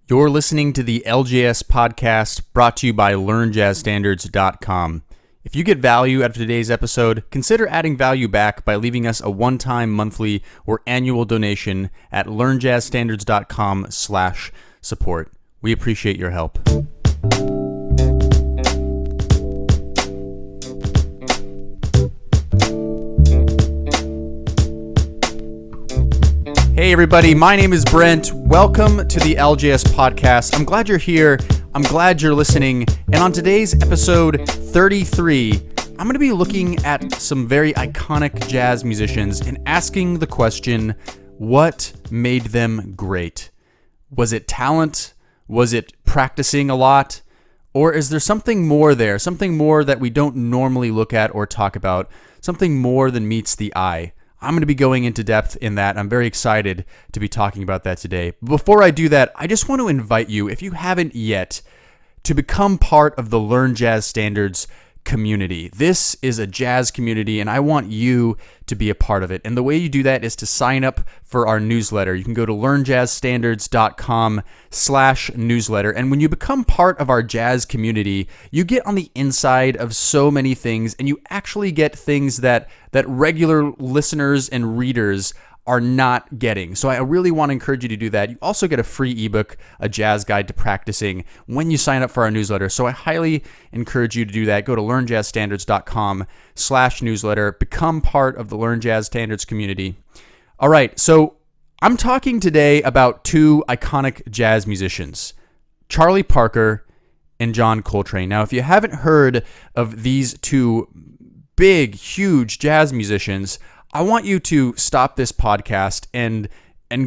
You're listening to the LJS podcast brought to you by LearnJazzStandards.com. If you get value out of today's episode, consider adding value back by leaving us a one-time, monthly, or annual donation at LearnJazzStandards.com/support. We appreciate your help. Hey everybody, my name is Brent. Welcome to the LJS podcast. I'm glad you're here. I'm glad you're listening. And on today's episode 33, I'm going to be looking at some very iconic jazz musicians and asking the question, what made them great? Was it talent? Was it practicing a lot? Or is there something more there? Something more that we don't normally look at or talk about? Something more than meets the eye? I'm going to be going into depth in that. I'm very excited to be talking about that today. Before I do that, I just want to invite you, if you haven't yet, to become part of the Learn Jazz Standards community. This is a jazz community, and I want you to be a part of it. And the way you do that is to sign up for our newsletter. You can go to LearnJazzStandards.com/newsletter. And when you become part of our jazz community, you get on the inside of so many things, and you actually get things that regular listeners and readers are not getting. So I really want to encourage you to do that. You also get a free ebook, A Jazz Guide to Practicing, when you sign up for our newsletter. So I highly encourage you to do that. Go to LearnJazzStandards.com/newsletter. Become part of the Learn Jazz Standards community. All right, so I'm talking today about two iconic jazz musicians, Charlie Parker and John Coltrane. Now, if you haven't heard of these two big, huge jazz musicians, I want you to stop this podcast and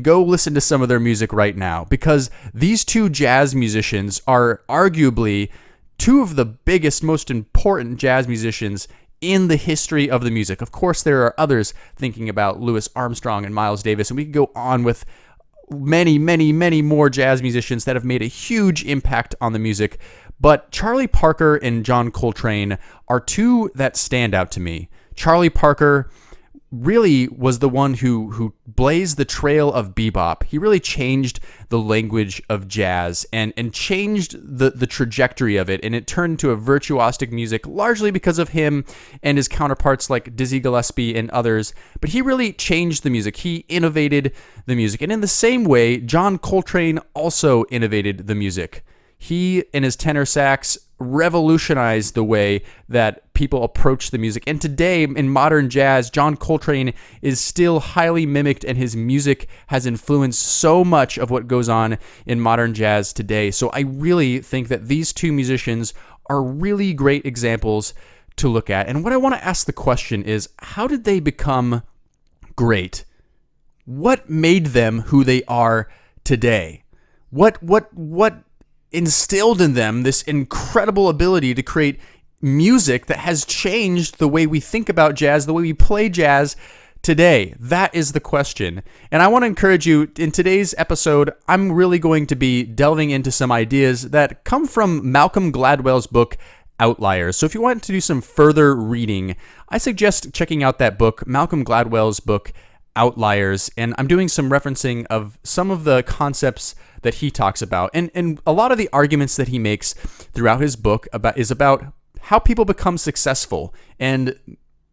go listen to some of their music right now, because these two jazz musicians are arguably two of the biggest, most important jazz musicians in the history of the music. Of course, there are others, thinking about Louis Armstrong and Miles Davis, and we can go on with many, many, many more jazz musicians that have made a huge impact on the music. But Charlie Parker and John Coltrane are two that stand out to me. Charlie Parker really was the one who blazed the trail of bebop. He really changed the language of jazz and changed the trajectory of it, and it turned into a virtuosic music largely because of him and his counterparts like Dizzy Gillespie and others. But he really changed the music. He innovated the music. And in the same way, John Coltrane also innovated the music. He and his tenor sax revolutionized the way that people approach the music. And today, in modern jazz, John Coltrane is still highly mimicked, and his music has influenced so much of what goes on in modern jazz today. So I really think that these two musicians are really great examples to look at. And what I want to ask the question is, how did they become great? What made them who they are today? What instilled in them this incredible ability to create music that has changed the way we think about jazz, the way we play jazz today? That is the question. And I want to encourage you, in today's episode, I'm really going to be delving into some ideas that come from Malcolm Gladwell's book, Outliers. So if you want to do some further reading, I suggest checking out that book, Malcolm Gladwell's book, Outliers, and I'm doing some referencing of some of the concepts that he talks about, and a lot of the arguments that he makes throughout his book is about how people become successful and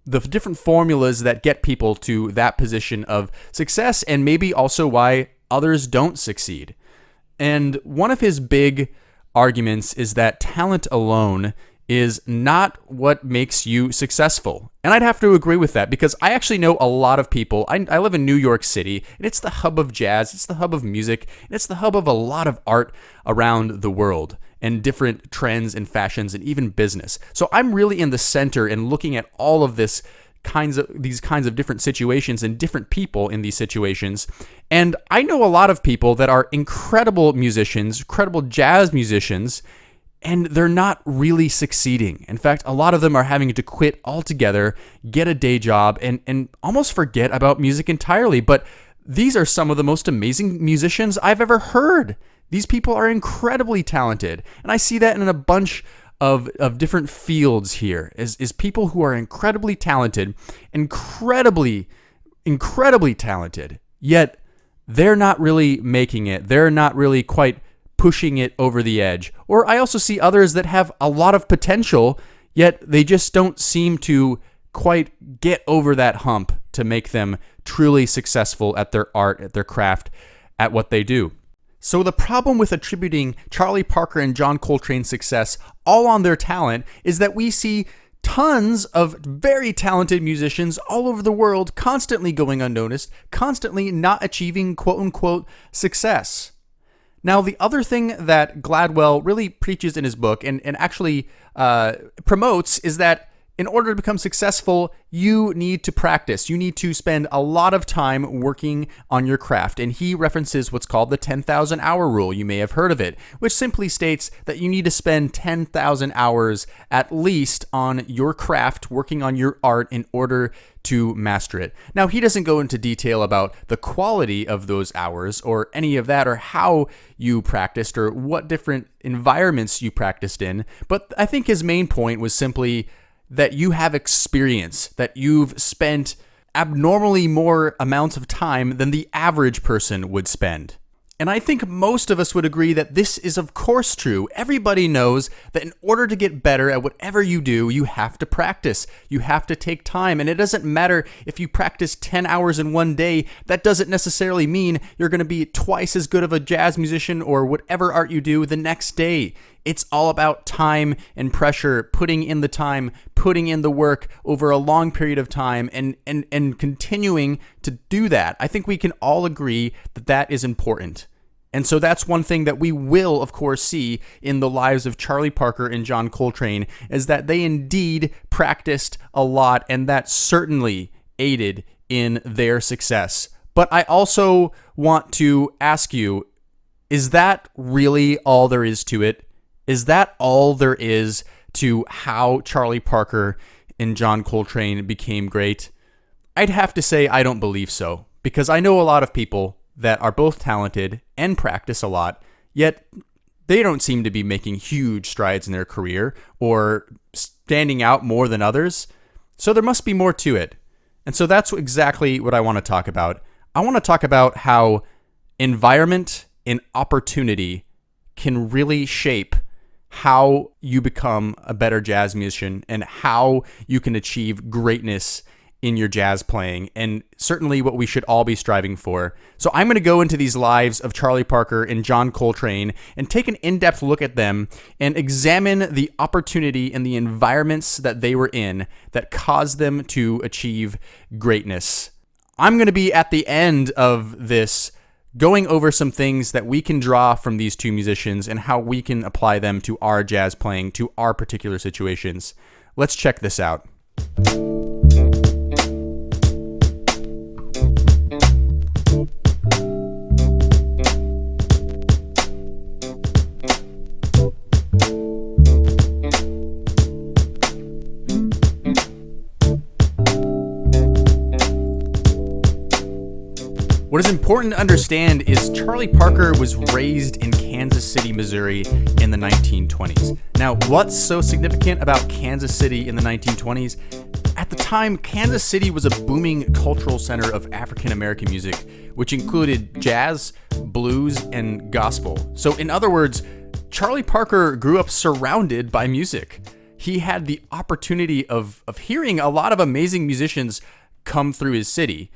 the different formulas that get people to that position of success, and maybe also why others don't succeed. And one of his big arguments is that talent alone is not what makes you successful. And I'd have to agree with that, because I actually know a lot of people. I live in New York City, and it's the hub of jazz, it's the hub of music, and it's the hub of a lot of art around the world, and different trends and fashions and even business. So I'm really in the center and looking at all of these kinds of different situations and different people in these situations. And I know a lot of people that are incredible musicians, incredible jazz musicians, and they're not really succeeding. In fact, a lot of them are having to quit altogether, get a day job, and almost forget about music entirely. But these are some of the most amazing musicians I've ever heard. These people are incredibly talented. And I see that in a bunch of different fields here, is people who are incredibly talented, incredibly talented, yet they're not really making it. They're not really quite pushing it over the edge. Or I also see others that have a lot of potential, yet they just don't seem to quite get over that hump to make them truly successful at their art, at their craft, at what they do. So the problem with attributing Charlie Parker and John Coltrane's success all on their talent is that we see tons of very talented musicians all over the world constantly going unnoticed, constantly not achieving quote-unquote success. Now, the other thing that Gladwell really preaches in his book and actually promotes is that in order to become successful, you need to practice. You need to spend a lot of time working on your craft. And he references what's called the 10,000 hour rule. You may have heard of it, which simply states that you need to spend 10,000 hours at least on your craft, working on your art in order to master it. Now, he doesn't go into detail about the quality of those hours or any of that or how you practiced or what different environments you practiced in. But I think his main point was simply that you have experience, that you've spent abnormally more amounts of time than the average person would spend. And I think most of us would agree that this is of course true. Everybody knows that in order to get better at whatever you do, you have to practice. You have to take time. And it doesn't matter if you practice 10 hours in one day. That doesn't necessarily mean you're going to be twice as good of a jazz musician or whatever art you do the next day. It's all about time and pressure, putting in the time, putting in the work over a long period of time and continuing to do that. I think we can all agree that that is important. And so that's one thing that we will, of course, see in the lives of Charlie Parker and John Coltrane is that they indeed practiced a lot, and that certainly aided in their success. But I also want to ask you, is that really all there is to it? Is that all there is to how Charlie Parker and John Coltrane became great? I'd have to say I don't believe so, because I know a lot of people that are both talented and practice a lot, yet they don't seem to be making huge strides in their career or standing out more than others. So there must be more to it. And so that's exactly what I want to talk about. I want to talk about how environment and opportunity can really shape how you become a better jazz musician and how you can achieve greatness in your jazz playing, and certainly what we should all be striving for. So I'm going to go into these lives of Charlie Parker and John Coltrane and take an in-depth look at them and examine the opportunity and the environments that they were in that caused them to achieve greatness. I'm going to be at the end of this going over some things that we can draw from these two musicians and how we can apply them to our jazz playing, to our particular situations. Let's check this out. What is important to understand is Charlie Parker was raised in Kansas City, Missouri in the 1920s. Now, what's so significant about Kansas City in the 1920s? At the time, Kansas City was a booming cultural center of African American music, which included jazz, blues, and gospel. So in other words, Charlie Parker grew up surrounded by music. He had the opportunity of hearing a lot of amazing musicians come through his city.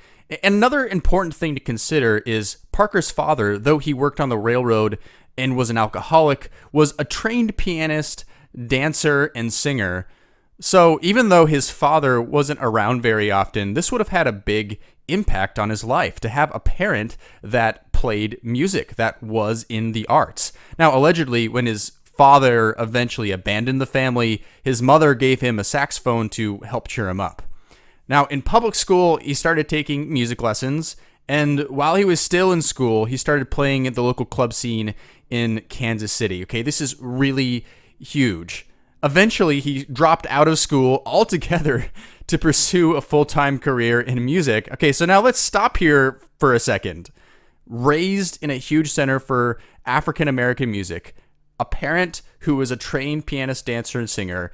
Another important thing to consider is Parker's father, though he worked on the railroad and was an alcoholic, was a trained pianist, dancer, and singer. So even though his father wasn't around very often, this would have had a big impact on his life to have a parent that played music, that was in the arts. Now, allegedly, when his father eventually abandoned the family, his mother gave him a saxophone to help cheer him up. Now, in public school, he started taking music lessons, and while he was still in school, he started playing at the local club scene in Kansas City. Okay, this is really huge. Eventually, he dropped out of school altogether to pursue a full-time career in music. Okay, so now let's stop here for a second. Raised in a huge center for African American music, a parent who was a trained pianist, dancer, and singer,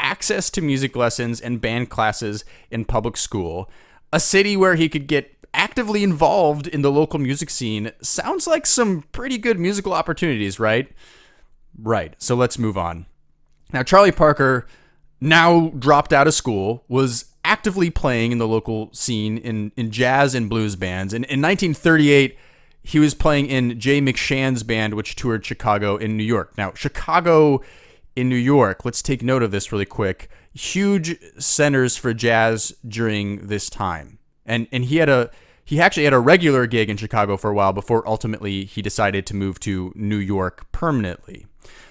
access to music lessons and band classes in public school, a city where he could get actively involved in the local music scene. Sounds like some pretty good musical opportunities, right? Right. So let's move on. Now, Charlie Parker, now dropped out of school, was actively playing in the local scene in jazz and blues bands. And in 1938, he was playing in Jay McShann's band, which toured Chicago and New York. Now, Chicago in New York, let's take note of this really quick. Huge centers for jazz during this time. And he actually had a regular gig in Chicago for a while before ultimately he decided to move to New York permanently.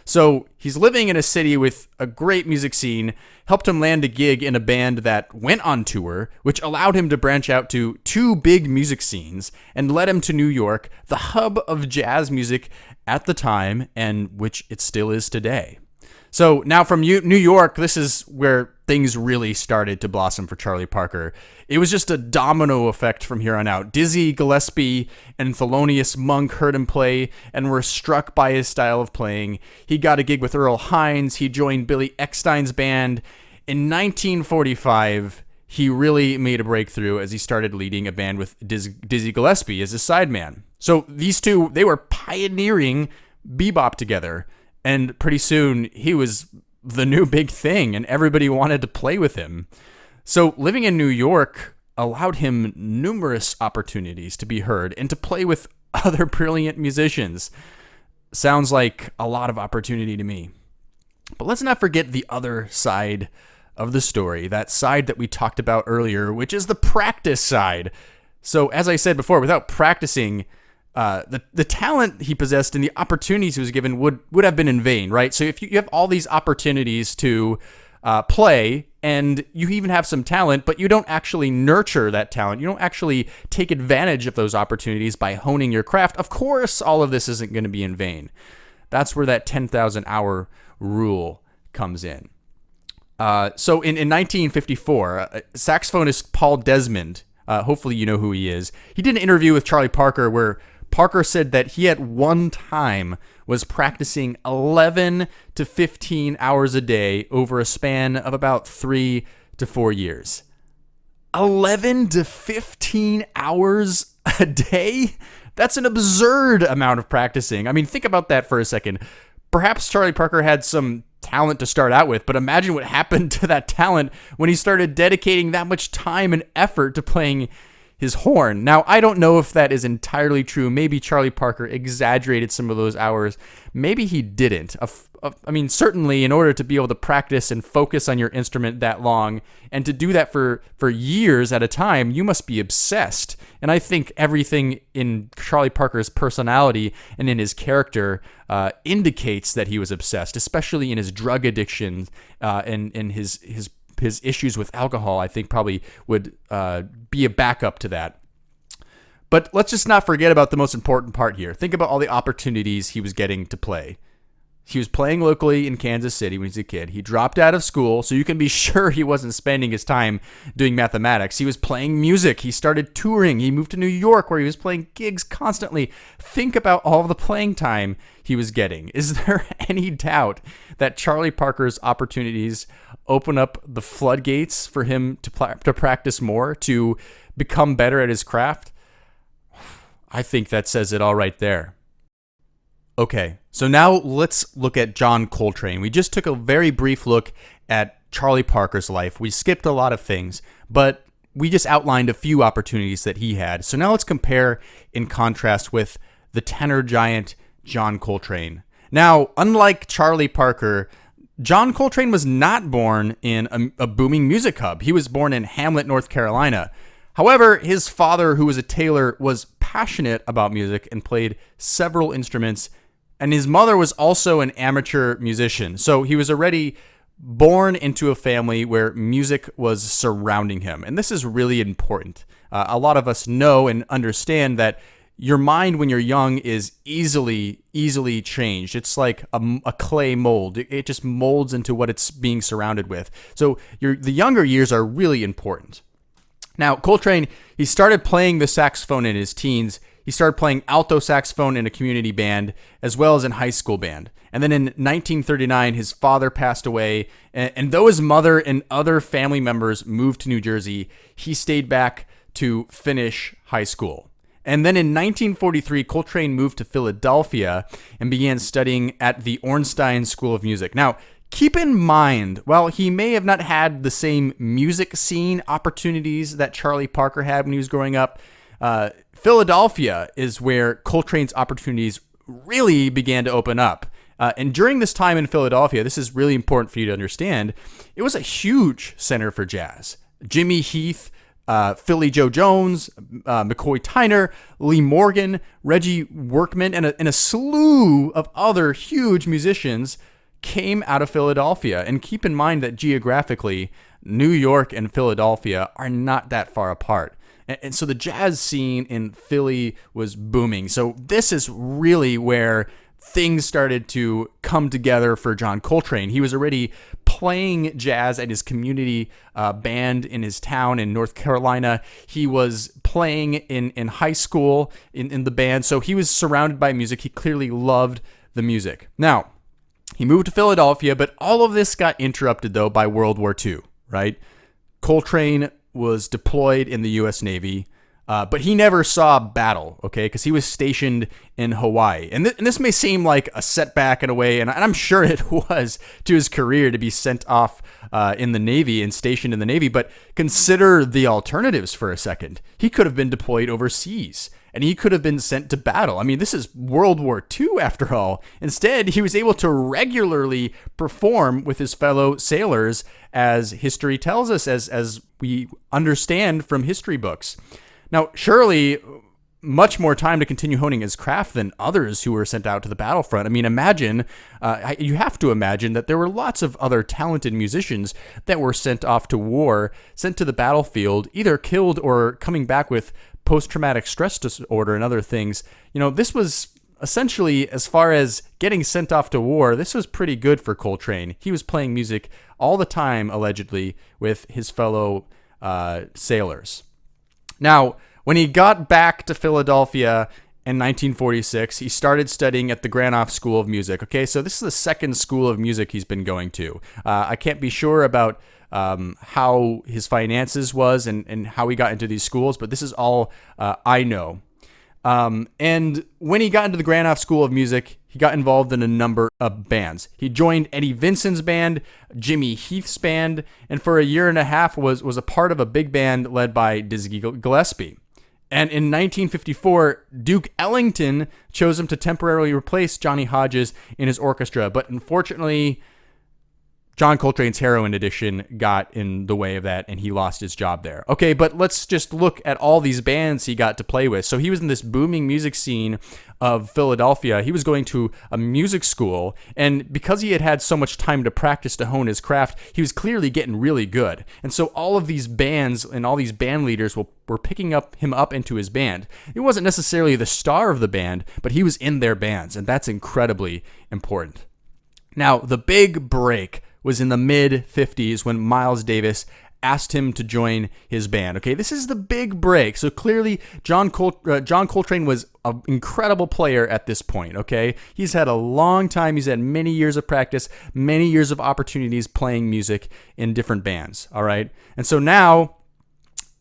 So he's living in a city with a great music scene, helped him land a gig in a band that went on tour, which allowed him to branch out to two big music scenes and led him to New York, the hub of jazz music at the time, and which it still is today. So now from New York, this is where things really started to blossom for Charlie Parker. It was just a domino effect from here on out. Dizzy Gillespie and Thelonious Monk heard him play and were struck by his style of playing. He got a gig with Earl Hines. He joined Billy Eckstine's band. In 1945, he really made a breakthrough as he started leading a band with Dizzy Gillespie as his sideman. So these two, they were pioneering bebop together. And pretty soon, he was the new big thing, and everybody wanted to play with him. So living in New York allowed him numerous opportunities to be heard and to play with other brilliant musicians. Sounds like a lot of opportunity to me. But let's not forget the other side of the story, that side that we talked about earlier, which is the practice side. So as I said before, without practicing, the talent he possessed and the opportunities he was given would have been in vain, right? So if you have all these opportunities to play, and you even have some talent, but you don't actually nurture that talent, you don't actually take advantage of those opportunities by honing your craft, of course all of this isn't going to be in vain. That's where that 10,000 hour rule comes in. So in 1954, saxophonist Paul Desmond, hopefully you know who he is, he did an interview with Charlie Parker where Parker said that he at one time was practicing 11 to 15 hours a day over a span of about 3 to 4 years. 11 to 15 hours a day? That's an absurd amount of practicing. I mean, think about that for a second. Perhaps Charlie Parker had some talent to start out with, but imagine what happened to that talent when he started dedicating that much time and effort to playing his horn. Now, I don't know if that is entirely true. Maybe Charlie Parker exaggerated some of those hours. Maybe he didn't. I mean, certainly in order to be able to practice and focus on your instrument that long and to do that for years at a time, you must be obsessed. And I think everything in Charlie Parker's personality and in his character indicates that he was obsessed, especially in his drug addiction and his issues with alcohol. I think probably would be a backup to that. But let's just not forget about the most important part here. Think about all the opportunities he was getting to play. He was playing locally in Kansas City when he was a kid. He dropped out of school, so you can be sure he wasn't spending his time doing mathematics. He was playing music. He started touring. He moved to New York where he was playing gigs constantly. Think about all the playing time he was getting. Is there any doubt that Charlie Parker's opportunities open up the floodgates for him to practice more, to become better at his craft? I think that says it all right there. Okay, so now let's look at John Coltrane. We just took a very brief look at Charlie Parker's life. We skipped a lot of things, but we just outlined a few opportunities that he had. So now let's compare and contrast with the tenor giant John Coltrane. Now, unlike Charlie Parker, John Coltrane was not born in a booming music hub. He was born in Hamlet, North Carolina. However, his father, who was a tailor, was passionate about music and played several instruments. And his mother was also an amateur musician. So he was already born into a family where music was surrounding him. And this is really important. A lot of us know and understand that your mind when you're young is easily changed. It's like a clay mold. It just molds into what it's being surrounded with. So the younger years are really important. Now, Coltrane, he started playing the saxophone in his teens. He started playing alto saxophone in a community band as well as in high school band. And then in 1939, his father passed away. And though his mother and other family members moved to New Jersey, he stayed back to finish high school. And then in 1943, Coltrane moved to Philadelphia and began studying at the Ornstein School of Music. Now, keep in mind, while he may have not had the same music scene opportunities that Charlie Parker had when he was growing up, Philadelphia is where Coltrane's opportunities really began to open up. And during this time in Philadelphia, this is really important for you to understand, it was a huge center for jazz. Jimmy Heath, Philly Joe Jones, McCoy Tyner, Lee Morgan, Reggie Workman, and a slew of other huge musicians came out of Philadelphia. And keep in mind that geographically, New York and Philadelphia are not that far apart. And so the jazz scene in Philly was booming. So this is really where things started to come together for John Coltrane. He was already playing jazz at his community band in his town in North Carolina. He was playing in high school in the band. So he was surrounded by music. He clearly loved the music. Now, he moved to Philadelphia, but all of this got interrupted, though, by World War II, right? Coltrane was deployed in the U.S. Navy, but he never saw battle, okay, because he was stationed in Hawaii. And this may seem like a setback in a way, and I'm sure it was to his career to be sent off in the Navy and stationed in the Navy, but consider the alternatives for a second. He could have been deployed overseas, and he could have been sent to battle. I mean, this is World War II after all. Instead, he was able to regularly perform with his fellow sailors, as history tells us, as we understand from history books. Now, surely much more time to continue honing his craft than others who were sent out to the battlefront. I mean, you have to imagine that there were lots of other talented musicians that were sent off to war, sent to the battlefield, either killed or coming back with post-traumatic stress disorder and other things. You know, this was essentially, as far as getting sent off to war, this was pretty good for Coltrane. He was playing music all the time, allegedly, with his fellow sailors. Now, when he got back to Philadelphia in 1946, he started studying at the Granoff School of Music. Okay, so this is the second school of music he's been going to. I can't be sure about how his finances was and how he got into these schools, but this is all I know. And when he got into the Granoff School of Music, he got involved in a number of bands. He joined Eddie Vincent's band, Jimmy Heath's band, and for a year and a half was a part of a big band led by Dizzy Gillespie. And in 1954, Duke Ellington chose him to temporarily replace Johnny Hodges in his orchestra, but unfortunately, John Coltrane's heroin addiction got in the way of that, and he lost his job there. Okay, but let's just look at all these bands he got to play with. So he was in this booming music scene of Philadelphia. He was going to a music school, and because he had had so much time to practice to hone his craft, he was clearly getting really good. And so all of these bands and all these band leaders were picking him up into his band. He wasn't necessarily the star of the band, but he was in their bands, and that's incredibly important. Now, the big break was in the mid-50s when Miles Davis asked him to join his band. Okay, this is the big break. So clearly, John Coltrane was an incredible player at this point. Okay, he's had a long time. He's had many years of practice, many years of opportunities playing music in different bands. All right, and so now,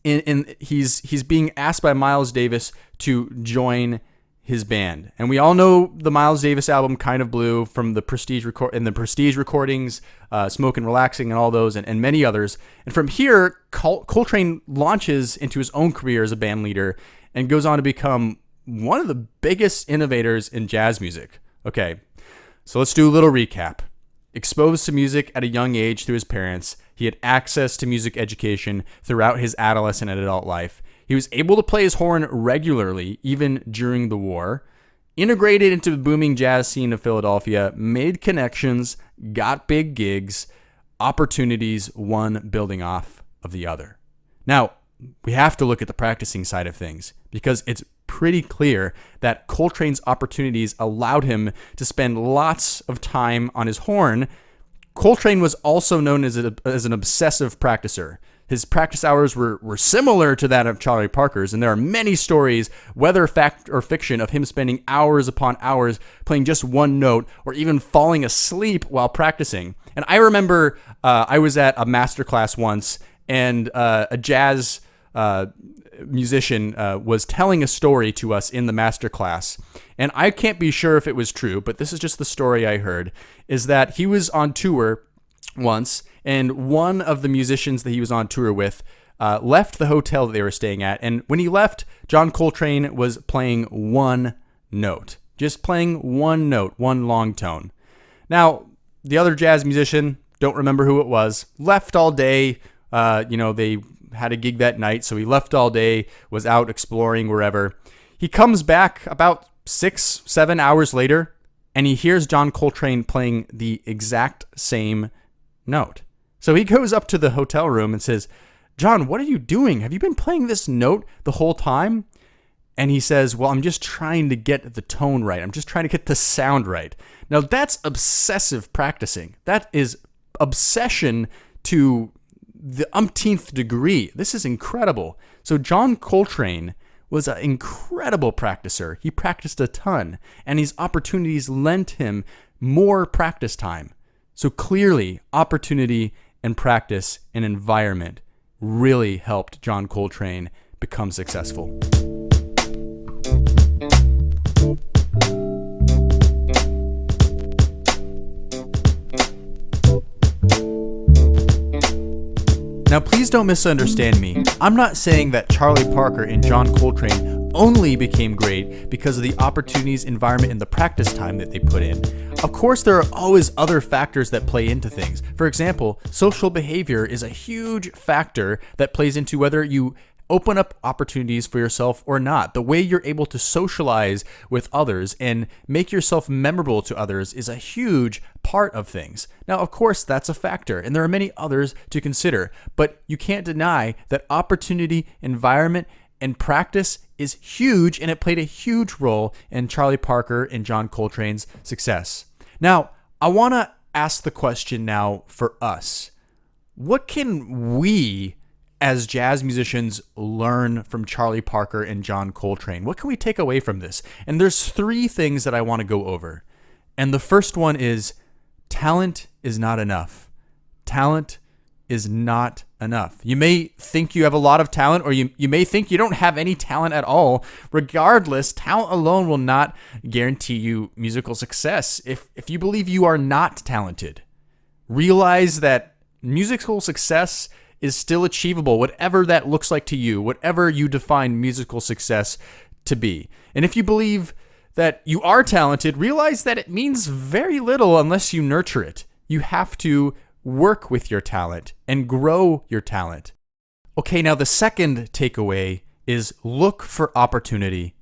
he's being asked by Miles Davis to join his band. And we all know the Miles Davis album Kind of Blue from the Prestige recordings, Smoke and Relaxing and all those, and many others. And from here, Coltrane launches into his own career as a band leader and goes on to become one of the biggest innovators in jazz music. Okay, so let's do a little recap. Exposed to music at a young age through his parents, he had access to music education throughout his adolescent and adult life. He was able to play his horn regularly, even during the war, integrated into the booming jazz scene of Philadelphia, made connections, got big gigs, opportunities, one building off of the other. Now, we have to look at the practicing side of things because it's pretty clear that Coltrane's opportunities allowed him to spend lots of time on his horn. Coltrane was also known as an obsessive practicer. His practice hours were similar to that of Charlie Parker's, and there are many stories, whether fact or fiction, of him spending hours upon hours playing just one note or even falling asleep while practicing. And I remember I was at a masterclass once, and a jazz musician was telling a story to us in the masterclass, and I can't be sure if it was true, but this is just the story I heard, is that he was on tour once, and one of the musicians that he was on tour with left the hotel that they were staying at, and when he left, John Coltrane was playing one note, just playing one note, one long tone. Now, the other jazz musician, don't remember who it was, left all day. They had a gig that night, so he left all day, was out exploring wherever. He comes back about 6-7 hours later, and he hears John Coltrane playing the exact same note. So he goes up to the hotel room and says, "John, what are you doing? Have you been playing this note the whole time?" And he says, "Well, I'm just trying to get the tone right. I'm just trying to get the sound right." Now, that's obsessive practicing. That is obsession to the umpteenth degree. This is incredible. So John Coltrane was an incredible practicer. He practiced a ton, and these opportunities lent him more practice time. So clearly, opportunity and practice and environment really helped John Coltrane become successful. Now, please don't misunderstand me. I'm not saying that Charlie Parker and John Coltrane only became great because of the opportunities, environment, and the practice time that they put in. Of course, there are always other factors that play into things. For example, social behavior is a huge factor that plays into whether you open up opportunities for yourself or not. The way you're able to socialize with others and make yourself memorable to others is a huge part of things. Now, of course, that's a factor, and there are many others to consider, but you can't deny that opportunity, environment, and practice is huge, and it played a huge role in Charlie Parker and John Coltrane's success. Now, I want to ask the question now for us. What can we as jazz musicians learn from Charlie Parker and John Coltrane? What can we take away from this? And there's 3 things that I want to go over. And the first one is talent is not enough. Talent is not enough. You may think you have a lot of talent, or you may think you don't have any talent at all. Regardless, talent alone will not guarantee you musical success. If you believe you are not talented, realize that musical success is still achievable, whatever that looks like to you, whatever you define musical success to be. And if you believe that you are talented, realize that it means very little unless you nurture it. You have to work with your talent and grow your talent. Okay, now the second takeaway is look for opportunity.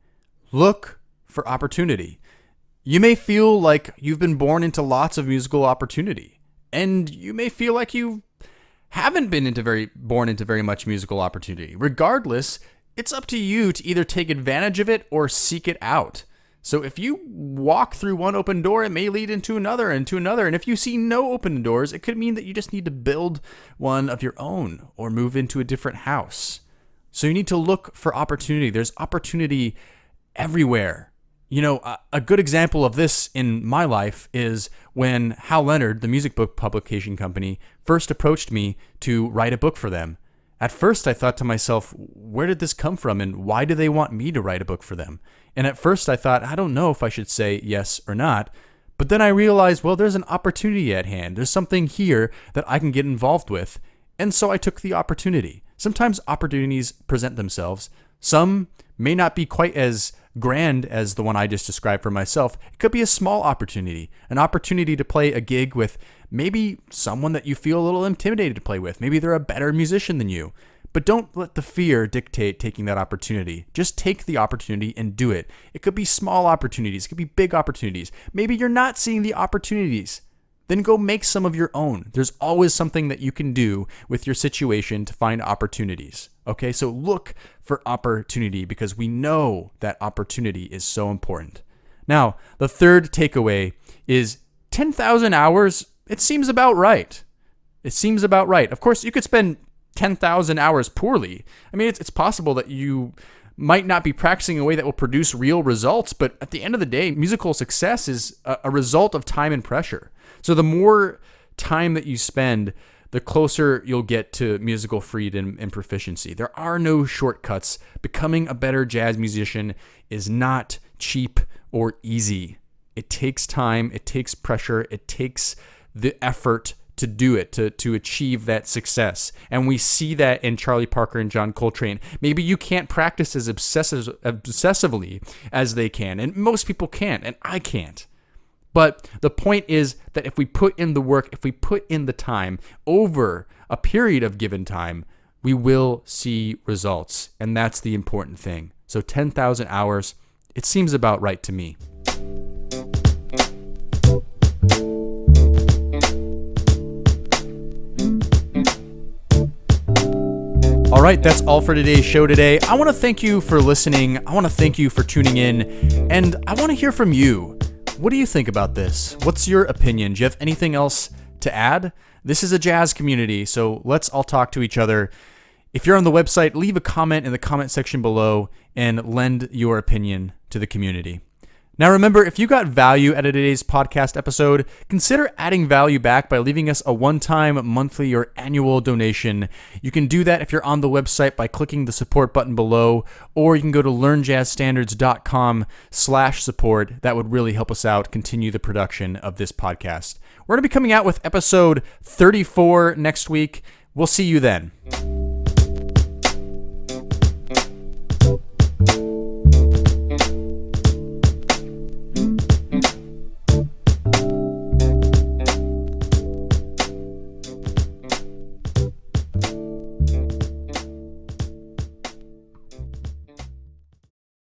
Look for opportunity. You may feel like you've been born into lots of musical opportunity, and you may feel like you haven't been born into very much musical opportunity. Regardless, it's up to you to either take advantage of it or seek it out. So if you walk through one open door, it may lead into another and to another. And if you see no open doors, it could mean that you just need to build one of your own or move into a different house. So you need to look for opportunity. There's opportunity everywhere. You know, a good example of this in my life is when Hal Leonard, the music book publication company, first approached me to write a book for them. At first, I thought to myself, where did this come from, and why do they want me to write a book for them? And at first, I thought, I don't know if I should say yes or not. But then I realized, well, there's an opportunity at hand. There's something here that I can get involved with. And so I took the opportunity. Sometimes opportunities present themselves. Some may not be quite as grand as the one I just described for myself. It could be a small opportunity, an opportunity to play a gig with maybe someone that you feel a little intimidated to play with. Maybe they're a better musician than you. But don't let the fear dictate taking that opportunity. Just take the opportunity and do it. It could be small opportunities. It could be big opportunities. Maybe you're not seeing the opportunities. Then go make some of your own. There's always something that you can do with your situation to find opportunities. Okay, so look for opportunity because we know that opportunity is so important. Now, the third takeaway is 10,000 hours. It seems about right. It seems about right. Of course, you could spend 10,000 hours poorly. I mean, it's possible that you might not be practicing in a way that will produce real results, but at the end of the day, musical success is a result of time and pressure. So the more time that you spend the closer you'll get to musical freedom and proficiency. There are no shortcuts. Becoming a better jazz musician is not cheap or easy. It takes time, it takes pressure, it takes the effort to do it, to achieve that success. And we see that in Charlie Parker and John Coltrane. Maybe you can't practice as obsessively as they can, and most people can't, and I can't. But the point is that if we put in the work, if we put in the time over a period of given time, we will see results. And that's the important thing. So 10,000 hours, it seems about right to me. All right, that's all for today's show today. I want to thank you for listening. I want to thank you for tuning in. And I want to hear from you. What do you think about this? What's your opinion? Do you have anything else to add? This is a jazz community, so let's all talk to each other. If you're on the website, leave a comment in the comment section below and lend your opinion to the community. Now remember, if you got value out of today's podcast episode, consider adding value back by leaving us a one-time, monthly, or annual donation. You can do that if you're on the website by clicking the support button below, or you can go to learnjazzstandards.com/support. That would really help us out, continue the production of this podcast. We're going to be coming out with episode 34 next week. We'll see you then.